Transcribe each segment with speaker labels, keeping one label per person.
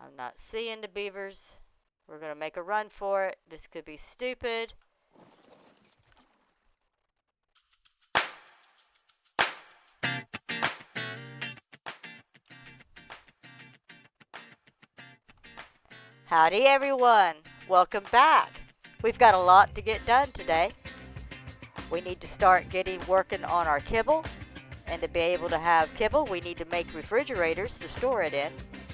Speaker 1: I'm not seeing the beavers. We're going to make a run for it. This could be stupid. Howdy everyone. Welcome back. We've got a lot to get done today. We need to start working on our kibble. And to be able to have kibble, we need to make refrigerators to store it in.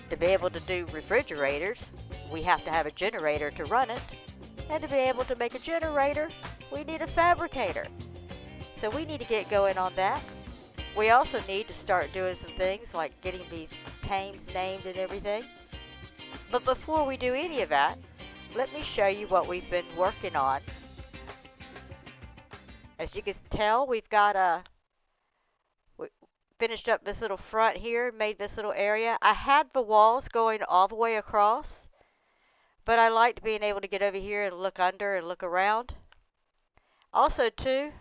Speaker 1: To be able to do refrigerators, we have to have a generator to run it. And to be able to make a generator, we need a fabricator. So we need to get going on that. We also need to start doing some things like getting these tames named and everything. But before we do any of that, let me show you what we've been working on. As you can tell, we finished up this little front here, made this little area. I had the walls going all the way across, but I liked being able to get over here and look under and look around. Also too,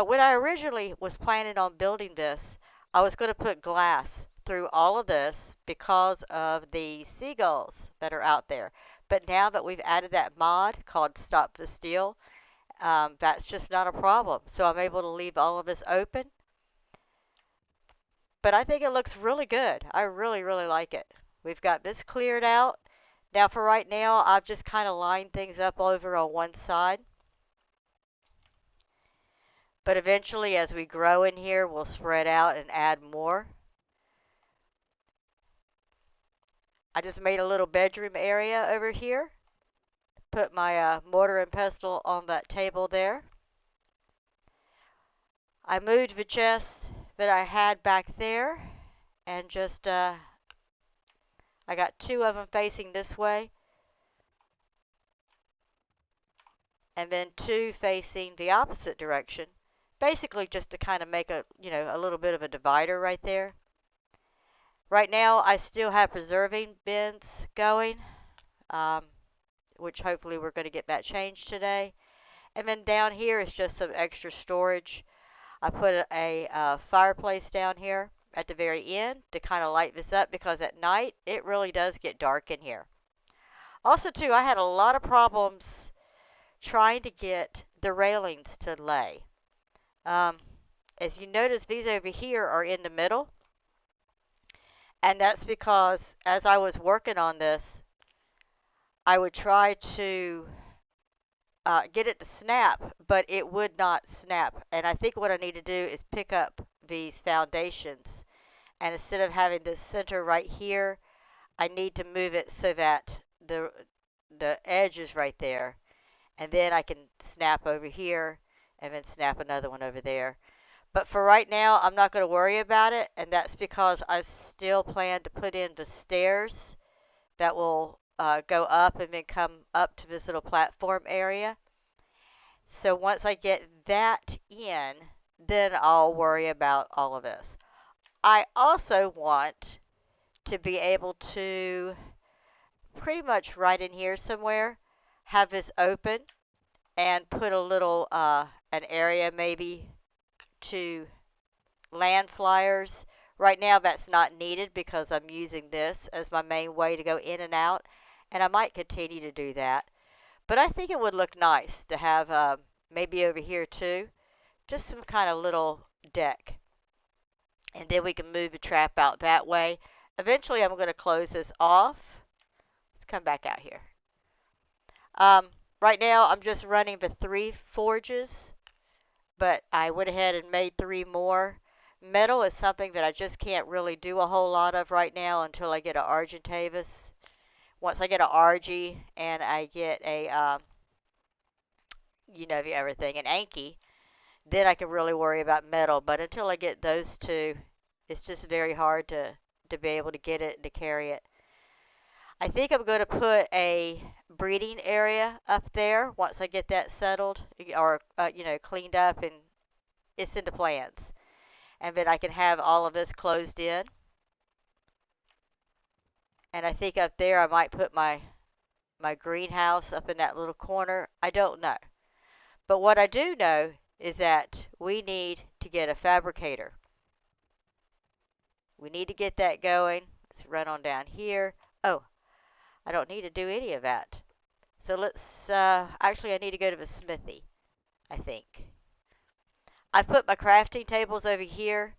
Speaker 1: when I originally was planning on building this, I was going to put glass through all of this because of the seagulls that are out there. But now that we've added that mod called Stop the Steal, that's just not a problem. So I'm able to leave all of this open. But I think it looks really good. I really, really like it. We've got this cleared out. Now for right now, I've just kind of lined things up over on one side. But eventually, as we grow in here, we'll spread out and add more. I just made a little bedroom area over here. Put my mortar and pestle on that table there. I moved the chests that I had back there and just I got two of them facing this way and then two facing the opposite direction. Basically just to kind of make a little bit of a divider right there. Right now I still have preserving bins going, which hopefully we're going to get that changed today. And then down here is just some extra storage. I put a fireplace down here at the very end to kind of light this up because at night it really does get dark in here. Also too, I had a lot of problems trying to get the railings to lay. As you notice, these over here are in the middle. And that's because as I was working on this, I would try to get it to snap, but it would not snap. And I think what I need to do is pick up these foundations. And instead of having this center right here, I need to move it so that the edge is right there. And then I can snap over here and then snap another one over there. But for right now, I'm not going to worry about it, and that's because I still plan to put in the stairs that will go up and then come up to this little platform area. So once I get that in, then I'll worry about all of this. I also want to be able to pretty much right in here somewhere have this open and put a little an area maybe to land flyers. Right now that's not needed because I'm using this as my main way to go in and out, and I might continue to do that. But I think it would look nice to have maybe over here too, just some kind of little deck. And then we can move the trap out that way. Eventually I'm going to close this off. Let's come back out here. Right now I'm just running the 3 forges, but I went ahead and made 3 more. Metal is something that I just can't really do a whole lot of right now until I get an Argentavis. Once I get an Argy and I get a, everything, an Anki, then I can really worry about metal. But until I get those two, it's just very hard to be able to get it and to carry it. I think I'm going to put a breeding area up there once I get that settled or, cleaned up, and it's in the plans. And then I can have all of this closed in. And I think up there I might put my greenhouse up in that little corner. I don't know. But what I do know is that we need to get a fabricator. We need to get that going. Let's run on down here. Oh, I don't need to do any of that. So let's, actually I need to go to the smithy, I think. I put my crafting tables over here.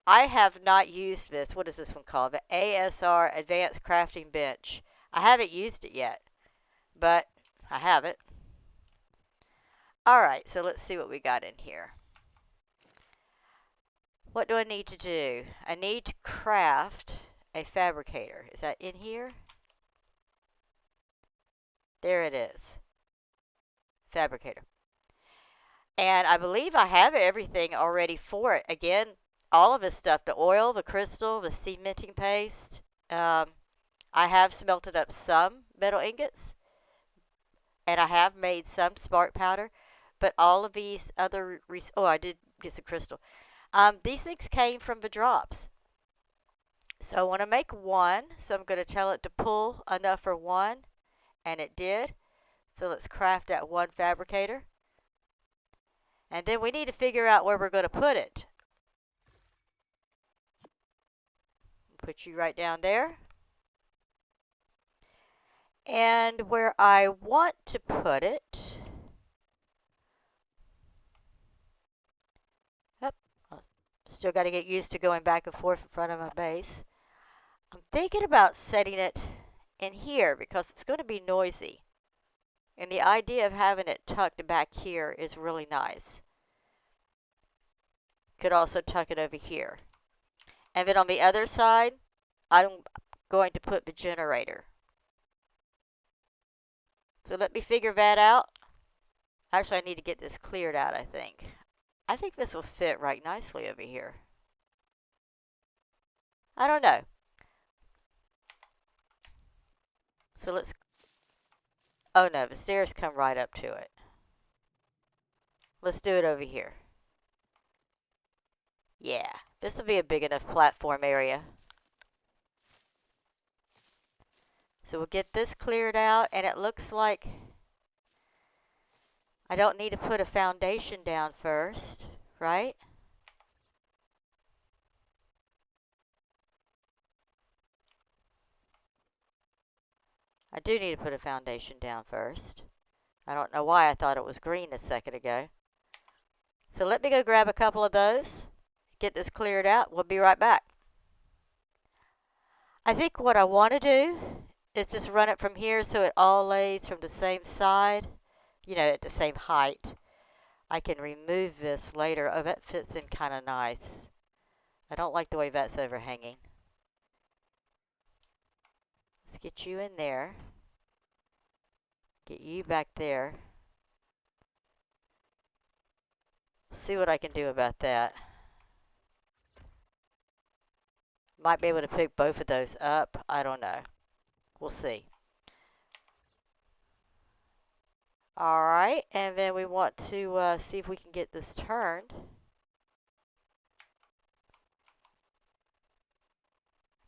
Speaker 1: I have not used this. What is this one called? The ASR Advanced Crafting Bench. I haven't used it yet, but I have it. Alright, so let's see what we got in here. What do I need to do? I need to craft a fabricator. Is that in here? There it is. Fabricator. And I believe I have everything already for it. Again, all of this stuff, the oil, the crystal, the cementing paste. I have smelted up some metal ingots, and I have made some spark powder, but all of these other, oh, I did get some crystal. These things came from the drops. So I want to make one, so I'm going to tell it to pull enough for one, and it did. So let's craft that one fabricator. And then we need to figure out where we're going to put it. Put you right down there. And where I want to put it, still got to get used to going back and forth in front of my base. I'm thinking about setting it in here because it's going to be noisy. And the idea of having it tucked back here is really nice. Could also tuck it over here. And then on the other side, I'm going to put the generator. So let me figure that out. Actually, I need to get this cleared out, I think. I think this will fit right nicely over here. I don't know. So let's... Oh no, the stairs come right up to it. Let's do it over here. Yeah, this will be a big enough platform area. So we'll get this cleared out, and it looks like I don't need to put a foundation down first, right? I do need to put a foundation down first. I don't know why I thought it was green a second ago. So let me go grab a couple of those, get this cleared out. We'll be right back. I think what I want to do is just run it from here so it all lays from the same side, you know, at the same height. I can remove this later. Oh, that fits in kind of nice. I don't like the way that's overhanging. Let's get you in there. Get you back there. See what I can do about that. Might be able to pick both of those up. I don't know. We'll see. Alright, and then we want to see if we can get this turned.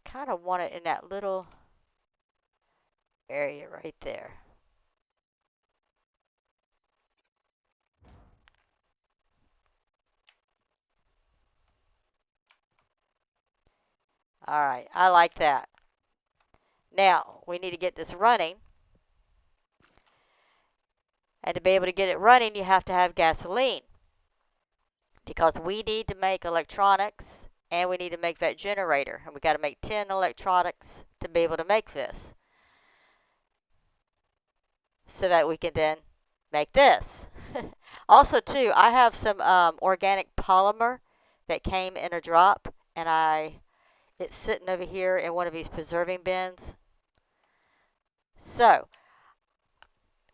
Speaker 1: Kind of want it in that little area right there. Alright, I like that. Now, we need to get this running. And to be able to get it running, you have to have gasoline. Because we need to make electronics, and we need to make that generator. And we got to make 10 electronics to be able to make this. So that we can then make this. Also, too, I have some organic polymer that came in a drop, and it's sitting over here in one of these preserving bins. So,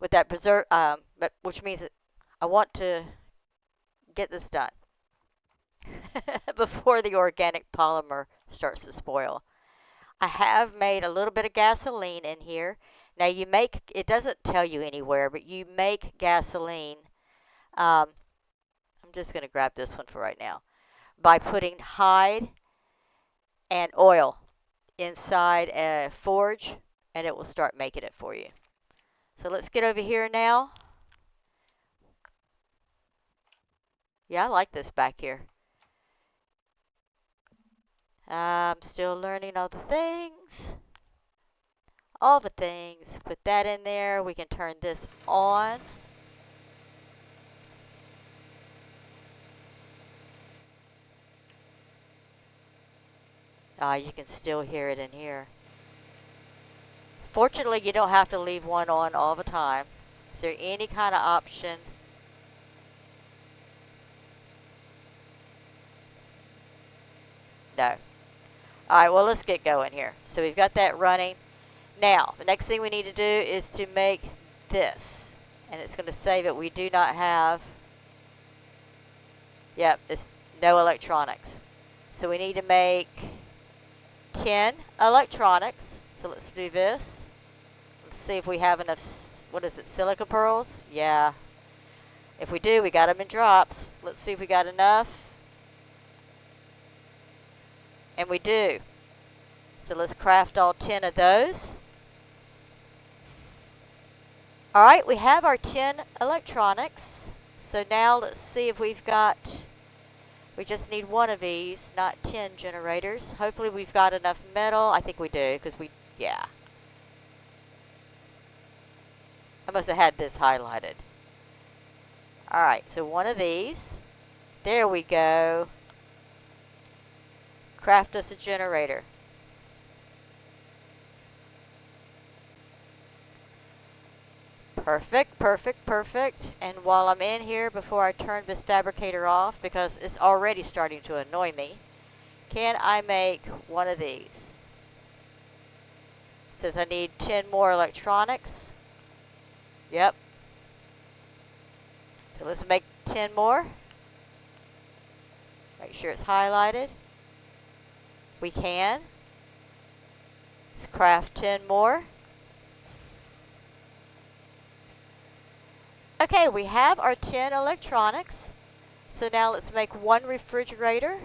Speaker 1: with that which means that I want to get this done before the organic polymer starts to spoil. I have made a little bit of gasoline in here. Now it doesn't tell you anywhere, but you make gasoline. I'm just going to grab this one for right now. By putting hide and oil inside a forge, and it will start making it for you. So let's get over here now. Yeah, I like this back here. I'm still learning all the things. all the things. Put that in there. We can turn this on. You can still hear it in here. Fortunately, you don't have to leave one on all the time. Is there any kind of option? No. Alright, well, let's get going here. So we've got that running. Now, the next thing we need to do is to make this. And it's going to say that we do not have, yep, it's no electronics. So we need to make 10 electronics. So let's do this. Let's see if we have enough, what is it, silica pearls? Yeah. If we do, we got them in drops. Let's see if we got enough. And we do. So let's craft all 10 of those. Alright, we have our 10 electronics. So now let's see if we've got, we just need one of these, not 10 generators. Hopefully we've got enough metal. I think we do, because yeah. I must have had this highlighted. Alright, so one of these. There we go. Craft us a generator. Perfect, perfect, perfect. And while I'm in here, before I turn this fabricator off, because it's already starting to annoy me, can I make one of these? It says I need 10 more electronics. Yep. So let's make 10 more. Make sure it's highlighted. We can. Let's craft 10 more. Okay, we have our 10 electronics. So now let's make one refrigerator.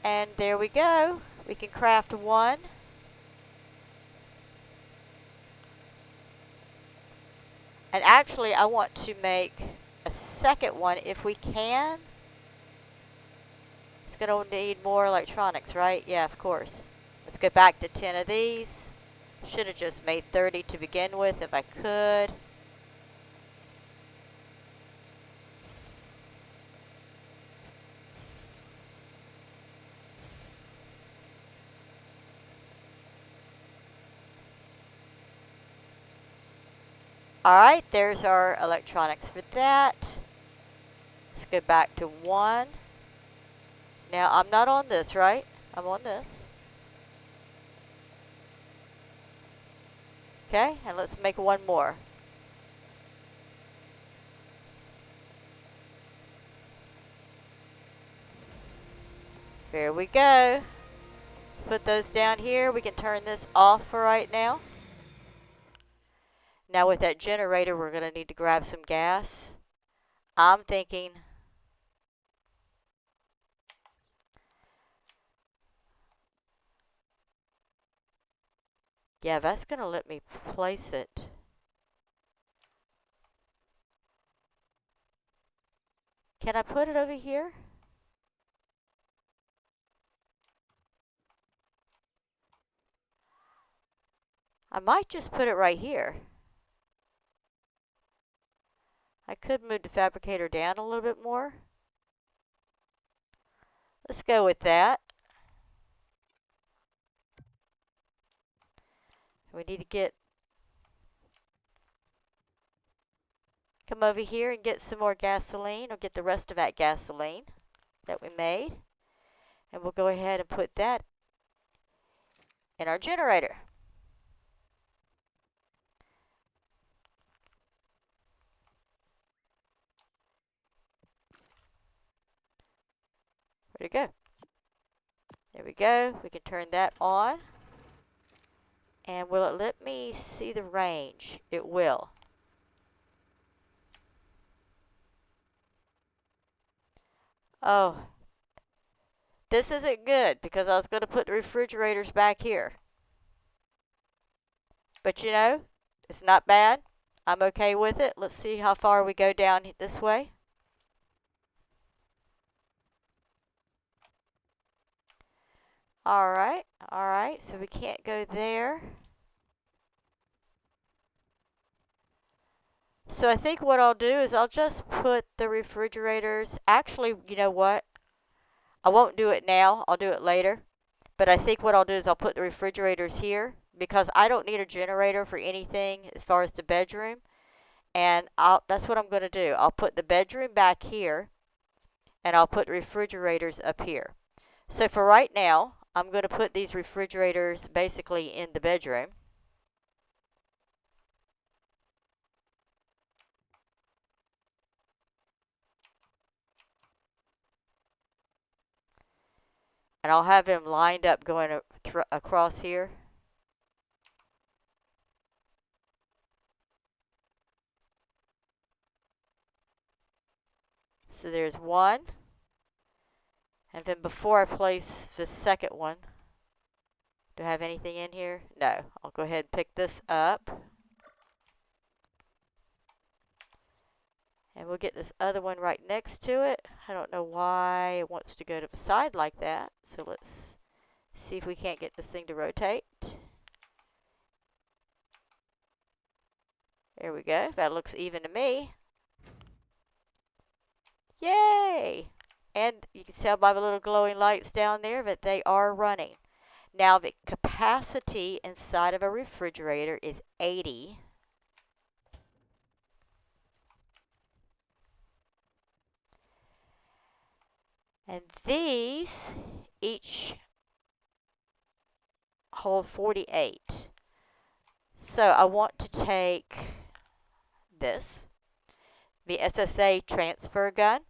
Speaker 1: And there we go. We can craft one. And actually, I want to make a second one if we can. It's going to need more electronics, right? Yeah, of course. Let's go back to 10 of these. Should have just made 30 to begin with if I could. Alright, there's our electronics for that. Let's go back to 1. Now, I'm not on this, right? I'm on this. Okay, and let's make one more. There we go. Let's put those down here. We can turn this off for right now. Now with that generator, we're going to need to grab some gas. I'm thinking, yeah, that's going to let me place it. Can I put it over here? I might just put it right here. I could move the fabricator down a little bit more. Let's go with that. We need to come over here and get some more gasoline, or get the rest of that gasoline that we made. And we'll go ahead and put that in our generator. Where'd it go? There we go. We can turn that on. And will it let me see the range? It will. Oh, this isn't good because I was going to put the refrigerators back here. But you know, it's not bad. I'm okay with it. Let's see how far we go down this way. Alright, alright, so we can't go there. So I think what I'll do is I'll just put the refrigerators, actually, you know what? I won't do it now, I'll do it later. But I think what I'll do is I'll put the refrigerators here because I don't need a generator for anything as far as the bedroom. And that's what I'm going to do. I'll put the bedroom back here and I'll put refrigerators up here. So for right now, I'm going to put these refrigerators basically in the bedroom. And I'll have them lined up going across here. So there's one. And then before I place the second one, do I have anything in here? No. I'll go ahead and pick this up. And we'll get this other one right next to it. I don't know why it wants to go to the side like that. So let's see if we can't get this thing to rotate. There we go. That looks even to me. Yay! And you can tell by the little glowing lights down there that they are running. Now the capacity inside of a refrigerator is 80. And these each hold 48. So I want to take this, the SSA transfer gun.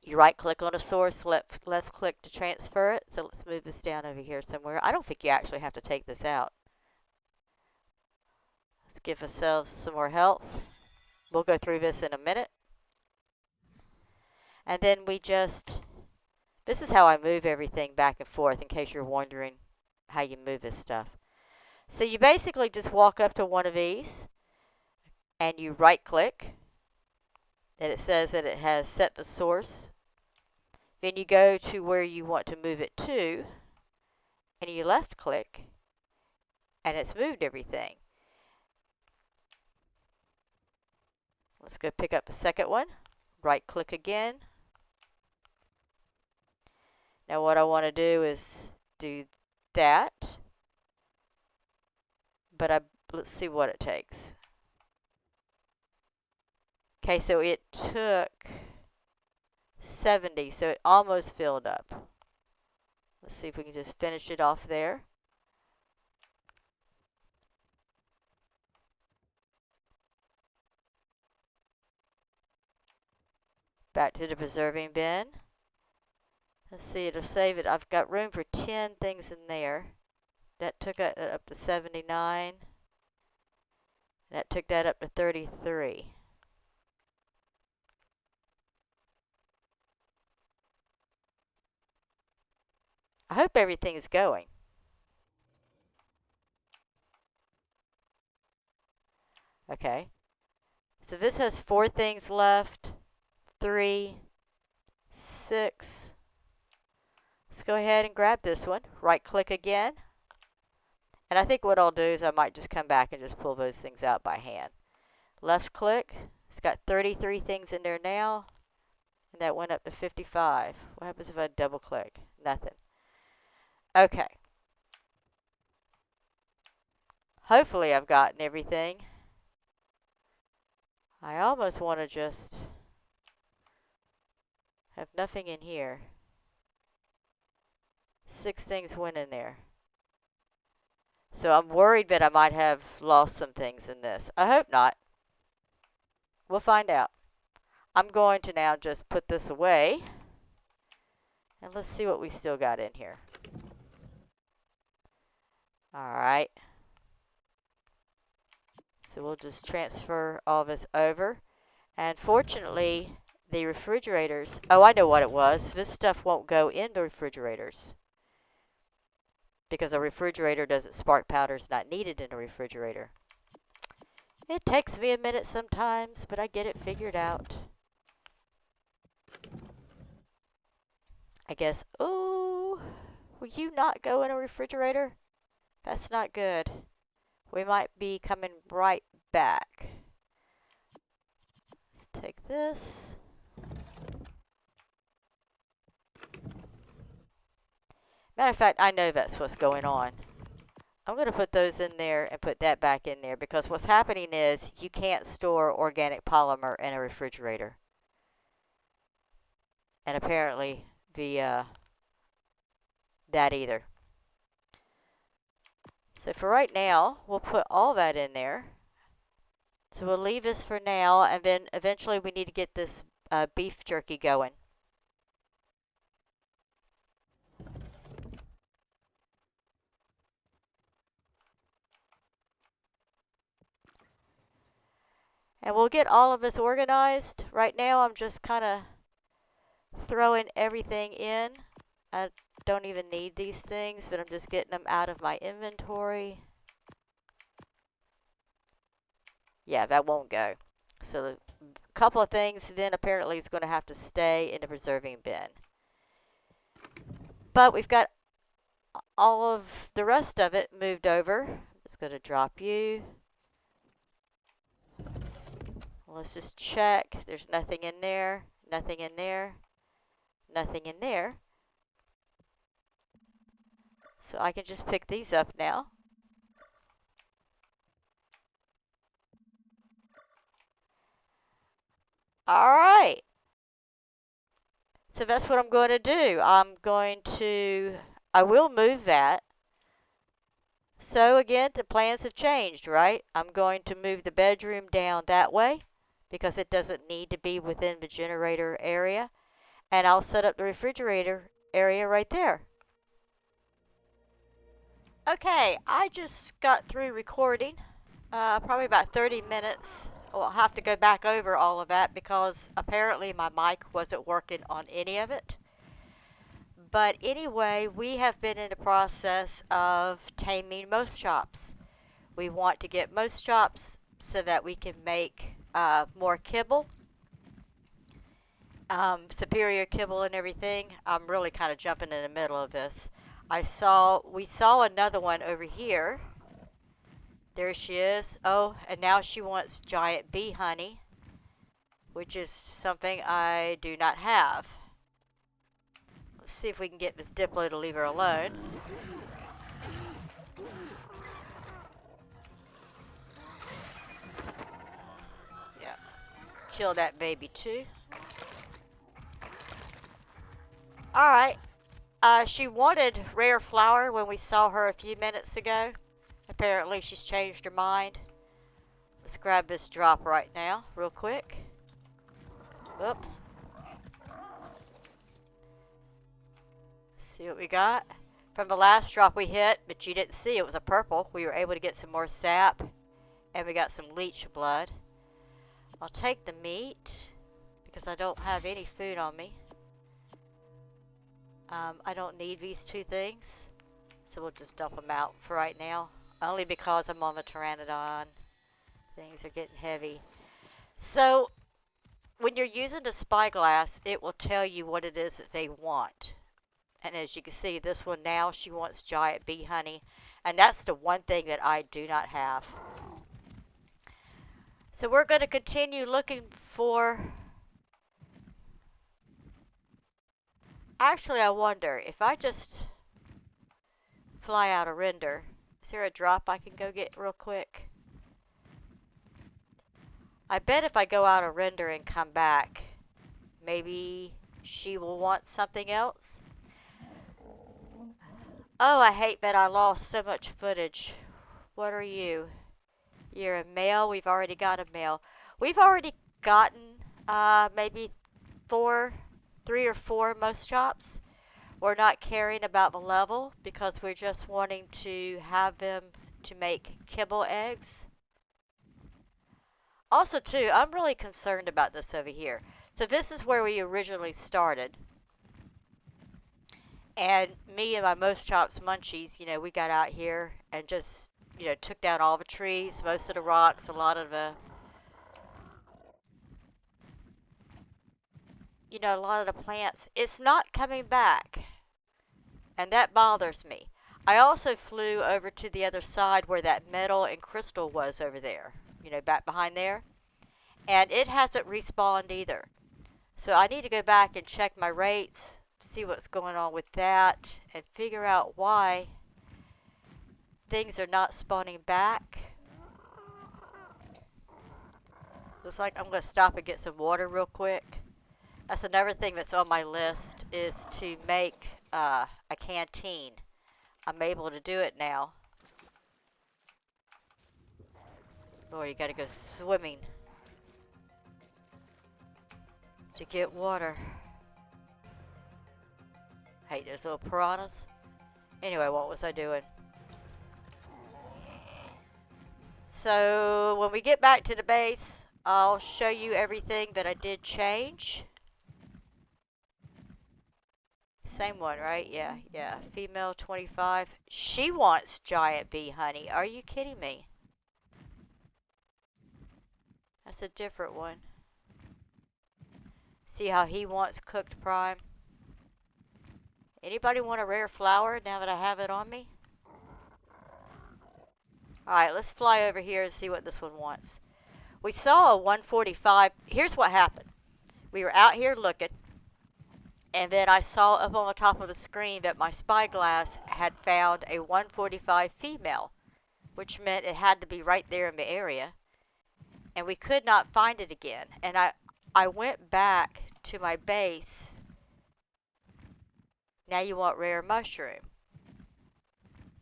Speaker 1: You right click on a source, left click to transfer it. So let's move this down over here somewhere. I don't think you actually have to take this out. Let's give ourselves some more health. We'll go through this in a minute. And then we just, this is how I move everything back and forth in case you're wondering how you move this stuff. So you basically just walk up to one of these and you right click. And it says that it has set the source. Then you go to where you want to move it to and you left click and it's moved everything. Let's go pick up the second one. Right click again. Now what I want to do is do that. But let's see what it takes. Okay, so it took 70, so it almost filled up. Let's see if we can just finish it off there. Back to the preserving bin. Let's see, it'll save it. I've got room for 10 things in there. That took it up to 79. That took that up to 33. I hope everything is going. Okay. So this has 4 things left. 3, 6. Let's go ahead and grab this one. Right click again. And I think what I'll do is I might just come back and just pull those things out by hand. Left click. It's got 33 things in there now. And that went up to 55. What happens if I double click? Nothing. Okay. Hopefully I've gotten everything. I almost want to just have nothing in here. 6 things went in there. So I'm worried that I might have lost some things in this. I hope not. We'll find out. I'm going to now just put this away. And let's see what we still got in here. Alright. So we'll just transfer all this over. And fortunately, the refrigerators... Oh, I know what it was. This stuff won't go in the refrigerators. Because a refrigerator doesn't spark powder is not needed in a refrigerator. It takes me a minute sometimes, but I get it figured out. I guess, oh, will you not go in a refrigerator? That's not good. We might be coming right back. Let's take this. Matter of fact, I know that's what's going on. I'm going to put those in there and put that back in there because what's happening is you can't store organic polymer in a refrigerator. And apparently the that either. So for right now, we'll put all that in there. So we'll leave this for now, and then eventually we need to get this beef jerky going. And we'll get all of this organized. Right now I'm just kind of throwing everything in. I don't even need these things, but I'm just getting them out of my inventory. Yeah, that won't go. So a couple of things then apparently is going to have to stay in the preserving bin. But we've got all of the rest of it moved over. I'm just going to drop you. Let's just check. There's nothing in there, nothing in there, nothing in there. So I can just pick these up now. All right. So that's what I'm going to do. I will move that. So again, the plans have changed, right? I'm going to move the bedroom down that way because it doesn't need to be within the generator area. And I'll set up the refrigerator area right there. Okay, I just got through recording. Probably about 30 minutes. Well, I'll have to go back over all of that because apparently my mic wasn't working on any of it. But anyway, we have been in the process of taming most chops. We want to get most chops so that we can make more kibble, superior kibble and everything. I'm really kind of jumping in the middle of this. We saw another one over here. There she is. Oh, and now she wants giant bee honey, which is something I do not have. Let's see if we can get this Diplo to leave her alone. Yeah, kill that baby too. Alright, she wanted rare flower when we saw her a few minutes ago. Apparently she's changed her mind. Let's grab this drop right now, real quick. Oops. See what we got. From the last drop we hit, but you didn't see it was a purple. We were able to get some more sap, and we got some leech blood. I'll take the meat, because I don't have any food on me. I don't need these two things, so we'll just dump them out for right now. Only because I'm on the Pteranodon. Things are getting heavy. So, when you're using the spyglass, it will tell you what it is that they want. And as you can see, this one now, she wants giant bee honey. And that's the one thing that I do not have. So we're going to continue looking for... Actually, I wonder, if I just fly out a render, is there a drop I can go get real quick? I bet if I go out a render and come back, maybe she will want something else. Oh, I hate that I lost so much footage. What are you? You're a male. We've already got a male. We've already gotten maybe 3 or 4 most chops. We're not caring about the level because we're just wanting to have them to make kibble eggs. Also, too, I'm really concerned about this over here. So this is where we originally started. And me and my most chops munchies, we got out here and just, took down all the trees, most of the rocks, a lot of the, a lot of the plants. It's not coming back. and that bothers me. I also flew over to the other side where that metal and crystal was over there, you know, back behind there, and it hasn't respawned either. So I need to go back and check my rates, see what's going on with that, and figure out why things are not spawning back. Looks like I'm going to stop and get some water real quick. That's another thing that's on my list, is to make a canteen. I'm able to do it now. Lord, you gotta go swimming to get water. Hate those little piranhas. Anyway, what was I doing? So when we get back to the base, I'll show you everything that I did change. Same one, right? Yeah. Female 25. She wants giant bee honey. Are you kidding me? That's a different one. See how he wants cooked prime? Anybody want a rare flower now that I have it on me? Alright, let's fly over here and see what this one wants. We saw a 145. Here's what happened. We were out here looking, and then I saw up on the top of the screen that my spyglass had found a 145 female, which meant it had to be right there in the area, and we could not find it again. And I went back to my base. Now you want rare mushroom.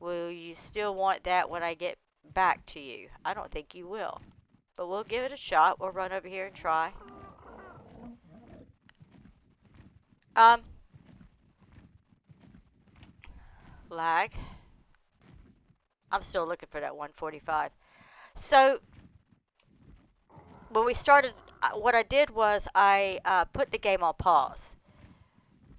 Speaker 1: Will you still want that when I get back to you? I don't think you will, but we'll give it a shot. We'll run over here and try. Lag. I'm still looking for that 145. So when we started, what I did was I put the game on pause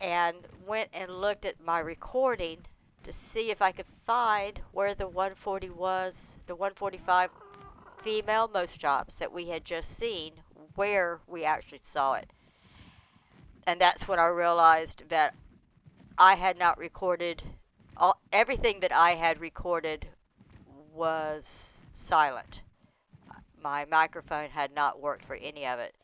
Speaker 1: and went and looked at my recording to see if I could find where the 140 was, the 145 female most jobs that we had just seen, where we actually saw it. And that's when I realized that I had not recorded, everything that I had recorded was silent. My microphone had not worked for any of it.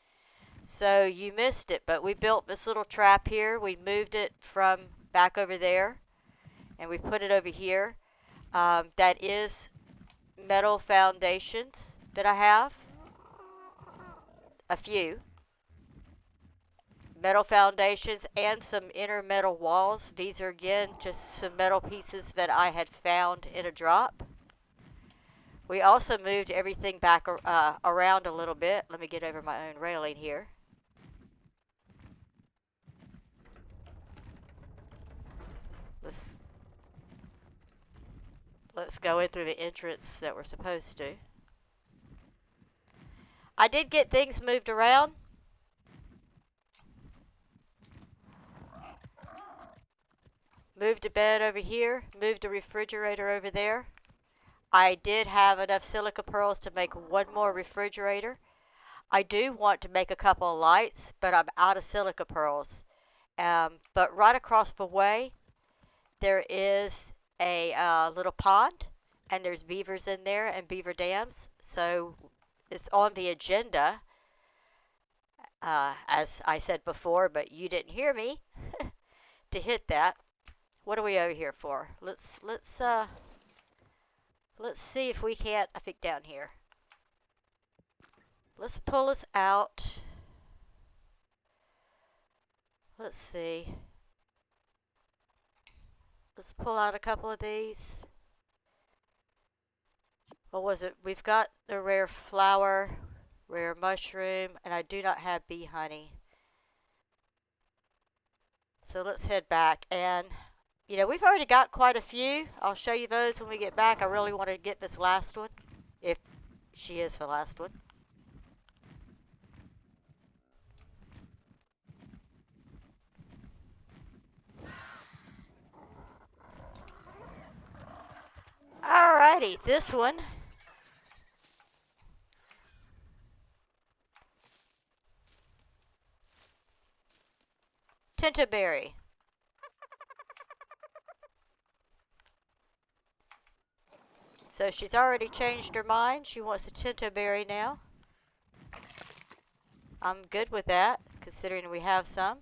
Speaker 1: So you missed it, but we built this little trap here. We moved it from back over there, and we put it over here. That is metal foundations that I have. A few. Metal foundations and some inner metal walls. These are, again, just some metal pieces that I had found in a drop. We also moved everything back around a little bit. Let me get over my own railing here. Let's go in through the entrance that we're supposed to. I did get things moved around. Moved a bed over here. Moved a refrigerator over there. I did have enough silica pearls to make one more refrigerator. I do want to make a couple of lights, but I'm out of silica pearls. But right across the way, there is a little pond, and there's beavers in there and beaver dams. So it's on the agenda, as I said before, but you didn't hear me, to hit that. What are we over here for? Let's see if we can't. I think down here. Let's pull us out. Let's see. Let's pull out a couple of these. What was it? We've got the rare flower, rare mushroom, and I do not have bee honey. So let's head back. And, you know, we've already got quite a few. I'll show you those when we get back. I really want to get this last one, if she is the last one. Alrighty, this one. Tintaberry. So she's already changed her mind. She wants a tinto berry now. I'm good with that, considering we have some.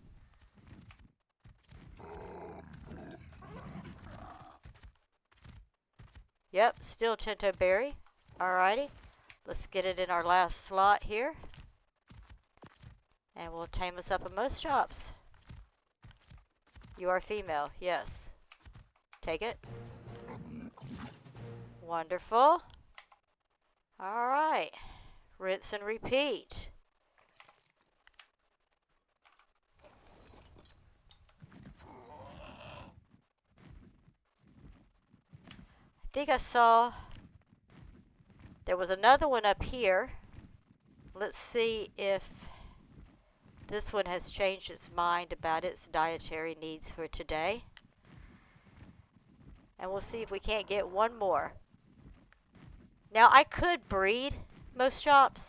Speaker 1: Yep, still tinto berry. Alrighty. Let's get it in our last slot here. And we'll tame us up in most shops. You are female, yes. Take it. Wonderful. Alright. Rinse and repeat. I think I saw there was another one up here. Let's see if this one has changed its mind about its dietary needs for today. And we'll see if we can't get one more. Now, I could breed most shops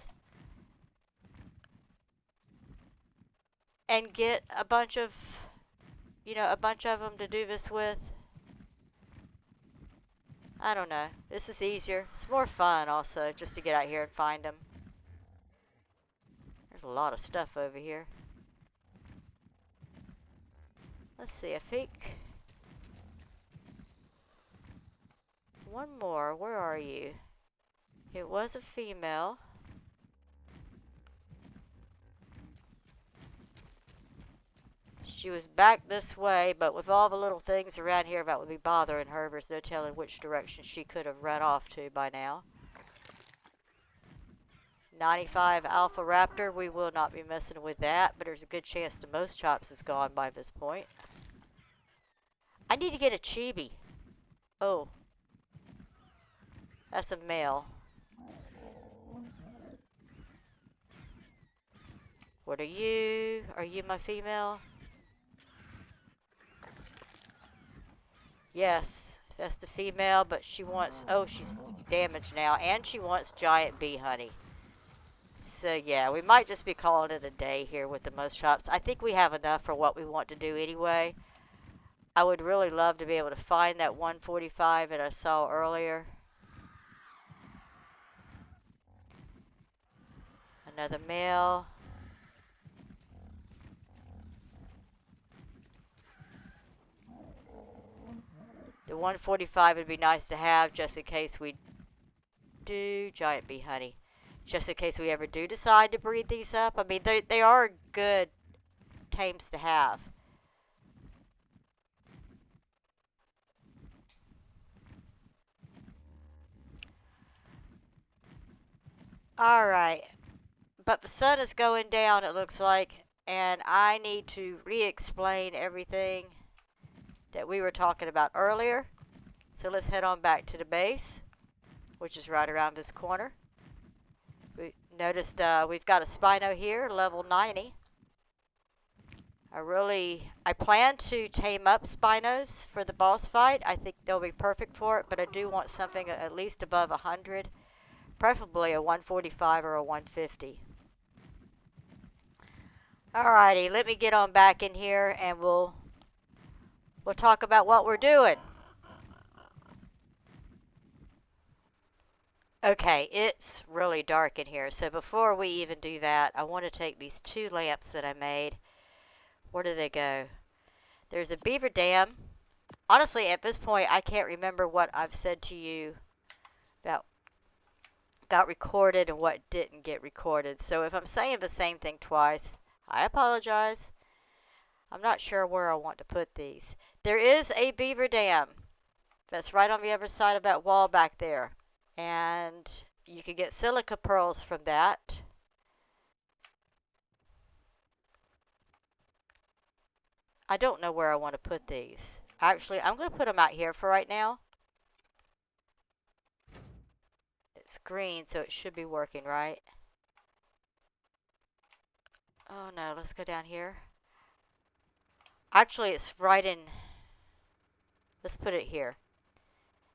Speaker 1: and get a bunch of, them to do this with. I don't know. This is easier. It's more fun also, just to get out here and find them. There's a lot of stuff over here. Let's see, I think one more. Where are you? It was a female. She was back this way, but with all the little things around here that would be bothering her, there's no telling which direction she could have run off to by now. 95 Alpha Raptor, we will not be messing with that, but there's a good chance the most chops is gone by this point. I need to get a chibi. Oh. That's a male. What are you? Are you my female? Yes, that's the female, but she wants... Oh, she's damaged now, and she wants giant bee honey. So yeah, we might just be calling it a day here with the most shops. I think we have enough for what we want to do anyway. I would really love to be able to find that 145 that I saw earlier. Another male. The 145 would be nice to have just in case we do giant bee honey. Just in case we ever do decide to breed these up. I mean, they are good tames to have. Alright. But the sun is going down, it looks like. And I need to re-explain everything that we were talking about earlier. So let's head on back to the base, which is right around this corner. We noticed we've got a Spino here, level 90. I plan to tame up Spinos for the boss fight. I think they'll be perfect for it, but I do want something at least above 100, preferably a 145 or a 150. Alrighty, let me get on back in here and we'll talk about what we're doing. Okay, it's really dark in here, so before we even do that, I want to take these 2 lamps that I made. Where did they go? There's a beaver dam. Honestly, at this point, I can't remember what I've said to you about got recorded and what didn't get recorded. So if I'm saying the same thing twice, I apologize. I'm not sure where I want to put these. There is a beaver dam that's right on the other side of that wall back there. And you can get silica pearls from that. I don't know where I want to put these. Actually, I'm going to put them out here for right now. It's green, so it should be working, right? Oh no, let's go down here. Actually, it's right in... Let's put it here.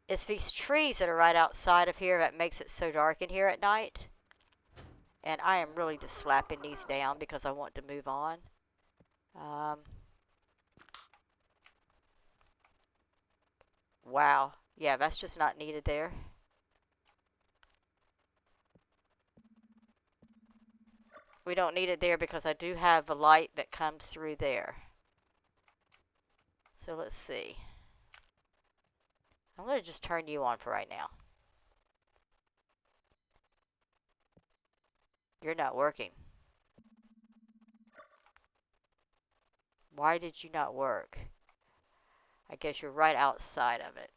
Speaker 1: It's these trees that are right outside of here that makes it so dark in here at night. And I am really just slapping these down because I want to move on. Wow. Yeah, that's just not needed there. We don't need it there because I do have a light that comes through there. So let's see. I'm going to just turn you on for right now. You're not working. Why did you not work? I guess you're right outside of it.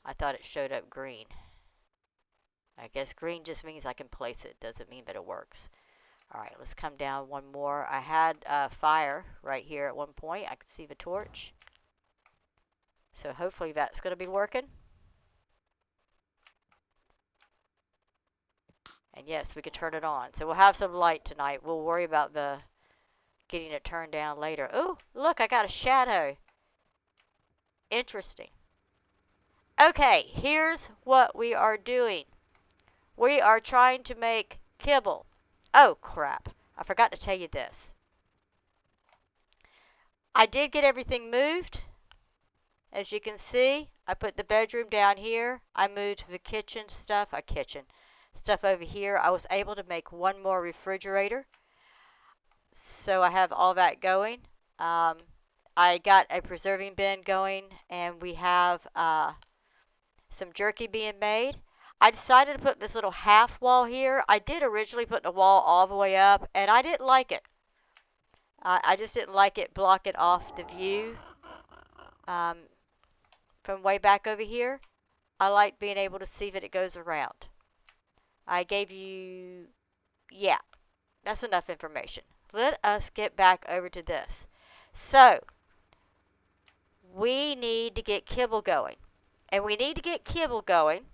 Speaker 1: I thought it showed up green. I guess green just means I can place it. Doesn't mean that it works. Alright, let's come down one more. I had fire right here at one point. I could see the torch. So hopefully that's going to be working. And yes, we can turn it on. So we'll have some light tonight. We'll worry about the getting it turned down later. Oh, look, I got a shadow. Interesting. Okay, here's what we are doing. We are trying to make kibble. Oh, crap. I forgot to tell you this. I did get everything moved. As you can see, I put the bedroom down here. I moved the kitchen stuff over here. I was able to make one more refrigerator. So I have all that going. I got a preserving bin going, and we have some jerky being made. I decided to put this little half wall here. I did originally put the wall all the way up, and I didn't like it. I just didn't like it blocking off the view from way back over here. I like being able to see that it goes around. I gave you, yeah, that's enough information. Let us get back over to this. So, we need to get kibble going. And we need to get kibble going.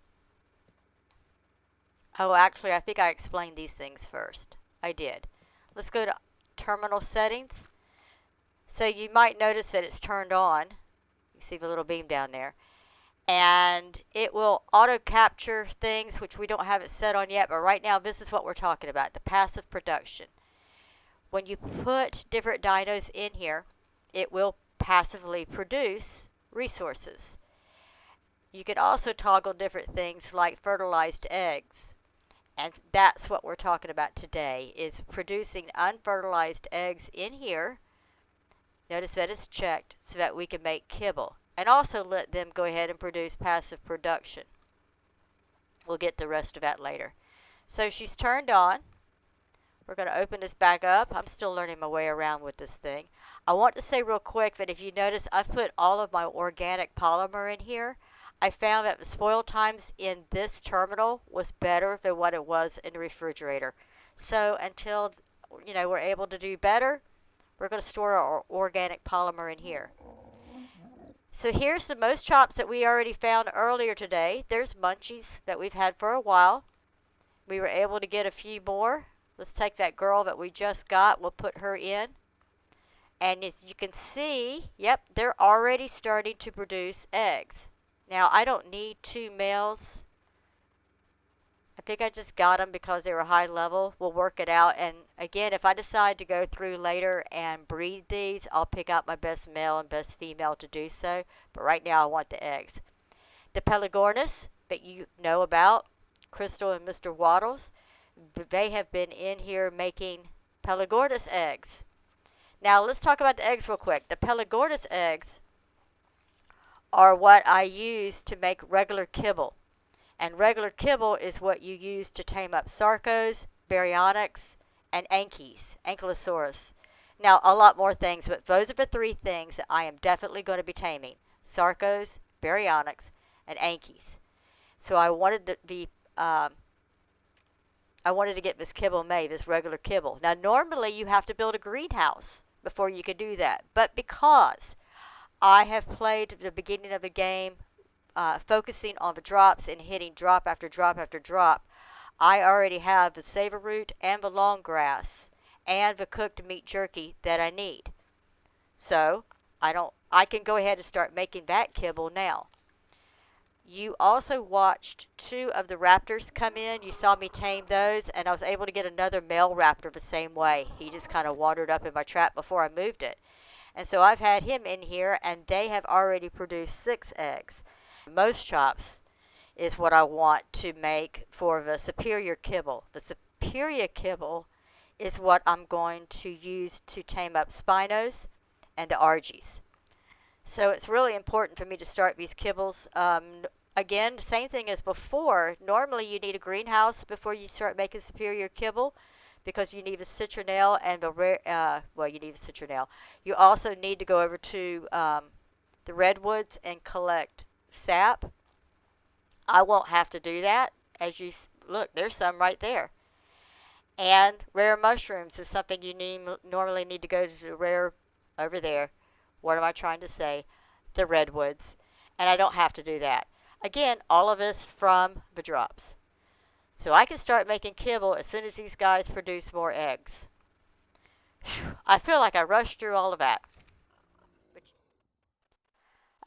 Speaker 1: Oh, actually, I think I explained these things first. I did. Let's go to terminal settings. So you might notice that it's turned on. You see the little beam down there. And it will auto capture things, which we don't have it set on yet, but right now this is what we're talking about, the passive production. When you put different dinos in here, it will passively produce resources. You can also toggle different things like fertilized eggs. And that's what we're talking about today, is producing unfertilized eggs in here. Notice that it's checked so that we can make kibble. And also let them go ahead and produce passive production. We'll get the rest of that later. So she's turned on. We're going to open this back up. I'm still learning my way around with this thing. I want to say real quick that if you notice, I've put all of my organic polymer in here. I found that the spoil times in this terminal was better than what it was in the refrigerator. So until we're able to do better, we're going to store our organic polymer in here. So here's the most chops that we already found earlier today. There's munchies that we've had for a while. We were able to get a few more. Let's take that girl that we just got. We'll put her in. And as you can see, yep, they're already starting to produce eggs. Now, I don't need 2 males. I think I just got them because they were high level. We'll work it out. And again, if I decide to go through later and breed these, I'll pick out my best male and best female to do so. But right now, I want the eggs. The Pelagornis that you know about, Crystal and Mr. Waddles, they have been in here making Pelagornis eggs. Now, let's talk about the eggs real quick. The Pelagornis eggs are what I use to make regular kibble. And regular kibble is what you use to tame up Sarcos, Baryonyx, and Ankylosaurus. Now, a lot more things, but those are the 3 things that I am definitely going to be taming. Sarcos, Baryonyx, and Ankies. So I wanted to get this kibble made, this regular kibble. Now, normally you have to build a greenhouse before you can do that. But because I have played the beginning of the game focusing on the drops and hitting drop after drop after drop, I already have the savor root and the long grass and the cooked meat jerky that I need. So I can go ahead and start making that kibble now. You also watched 2 of the raptors come in. You saw me tame those, and I was able to get another male raptor the same way. He just kind of wandered up in my trap before I moved it. And so I've had him in here, and they have already produced 6 eggs. Most chops is what I want to make for the superior kibble. The superior kibble is what I'm going to use to tame up spinos and the argies. So it's really important for me to start these kibbles. Again, same thing as before. Normally you need a greenhouse before you start making superior kibble because you need a citronelle and the well, you need a citronelle. You also need to go over to the redwoods and collect sap. I won't have to do that. As you look, there's some right there. And rare mushrooms is something you normally need to go to the rare over there. What am I trying to say? The redwoods. And I don't have to do that. Again, all of this from the drops. So I can start making kibble as soon as these guys produce more eggs. Whew, I feel like I rushed through all of that.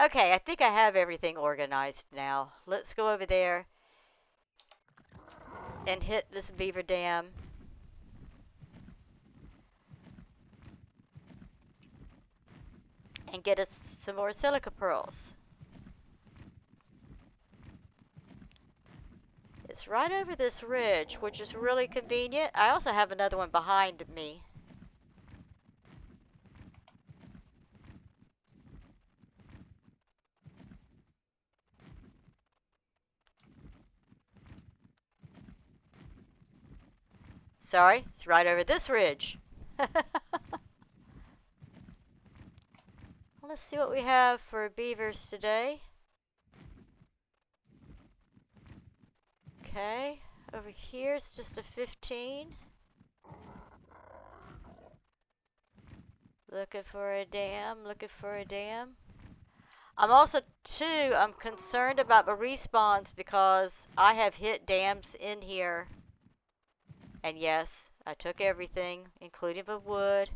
Speaker 1: Okay, I think I have everything organized now. Let's go over there and hit this beaver dam. And get us some more silica pearls. It's right over this ridge, which is really convenient. I also have another one behind me. Sorry, it's right over this ridge. Let's see what we have for beavers today. Okay, over here it's just a 15. Looking for a dam, looking for a dam. I'm also, too, I'm concerned about the respawns because I have hit dams in here. And yes, I took everything, including the wood.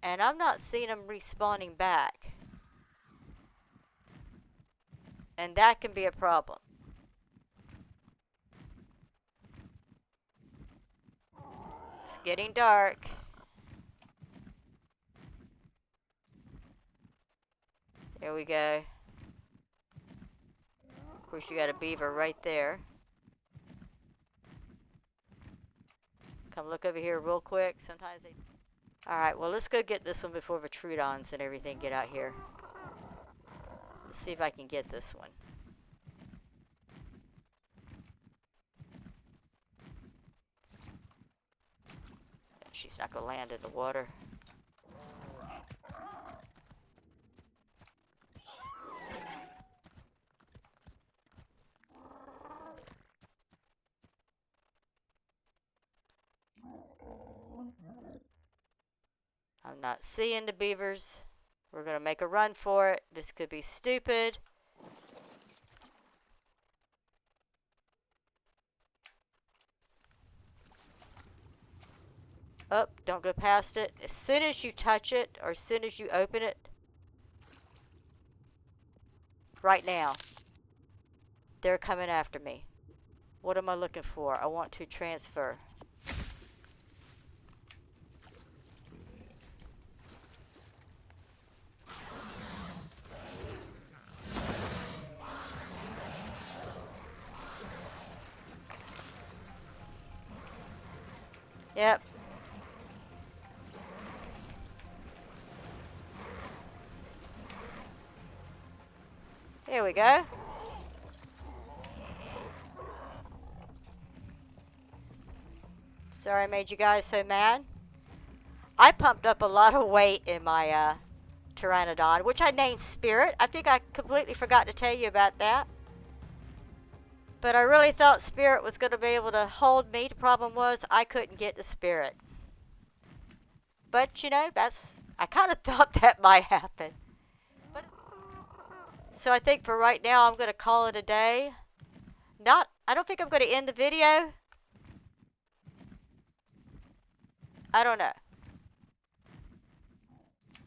Speaker 1: And I'm not seeing them respawning back. And that can be a problem. It's getting dark. There we go. Of course, you got a beaver right there. Come look over here real quick. Sometimes they... Alright, well, let's go get this one before the Trudons and everything get out here. Let's see if I can get this one. She's not going to land in the water. I'm not seeing the beavers. We're going to make a run for it. This could be stupid. Oh, don't go past it. As soon as you touch it, or as soon as you open it, right now, they're coming after me. What am I looking for? I want to transfer. Yep. Here we go. Sorry I made you guys so mad. I pumped up a lot of weight in my Pteranodon, which I named Spirit. I think I completely forgot to tell you about that. But I really thought Spirit was going to be able to hold me. The problem was I couldn't get the Spirit. But, you know, I kind of thought that might happen. So I think for right now, I'm going to call it a day. I don't think I'm going to end the video. I don't know.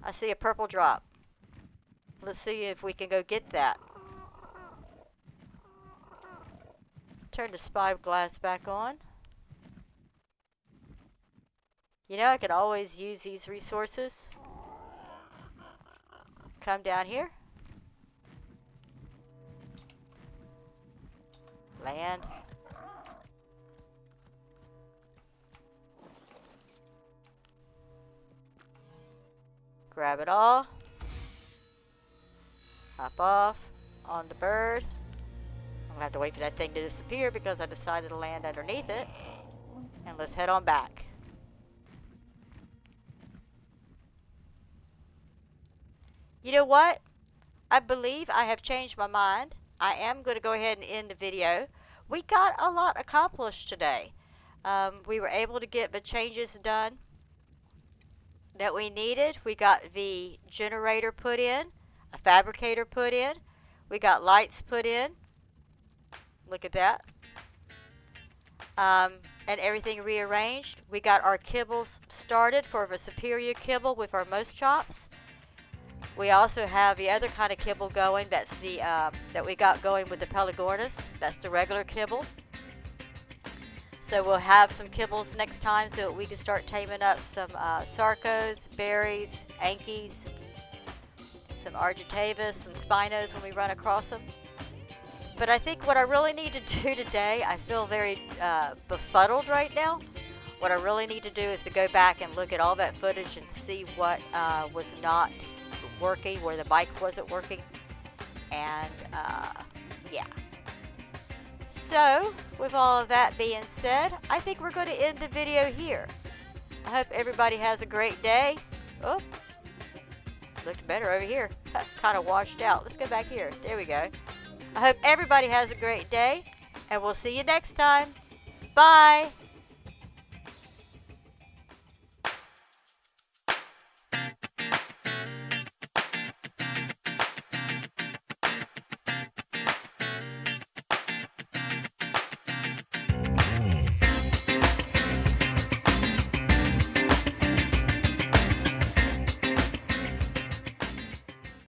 Speaker 1: I see a purple drop. Let's see if we can go get that. Turn the spyglass back on. You know, I could always use these resources. Come down here. Land. Grab it all. Hop off on the bird. I'm gonna have to wait for that thing to disappear because I decided to land underneath it. And let's head on back. You know what? I believe I have changed my mind. I am going to go ahead and end the video. We got a lot accomplished today. We were able to get the changes done that we needed. We got the generator put in, a fabricator put in, we got lights put in. Look at that. And everything rearranged. We got our kibbles started for the superior kibble with our most chops. We also have the other kind of kibble going. That's the that we got going with the Pelagornis. That's the regular kibble. So we'll have some kibbles next time so that we can start taming up some sarcos, berries, ankies, some argentavis, some spinos when we run across them. But I think what I really need to do today, I feel very befuddled right now. What I really need to do is to go back and look at all that footage and see what was not working, where the mic wasn't working, and yeah. So, with all of that being said, I think we're going to end the video here. I hope everybody has a great day. Oh, looked better over here. Kind of washed out. Let's go back here. There we go. I hope everybody has a great day, and we'll see you next time. Bye.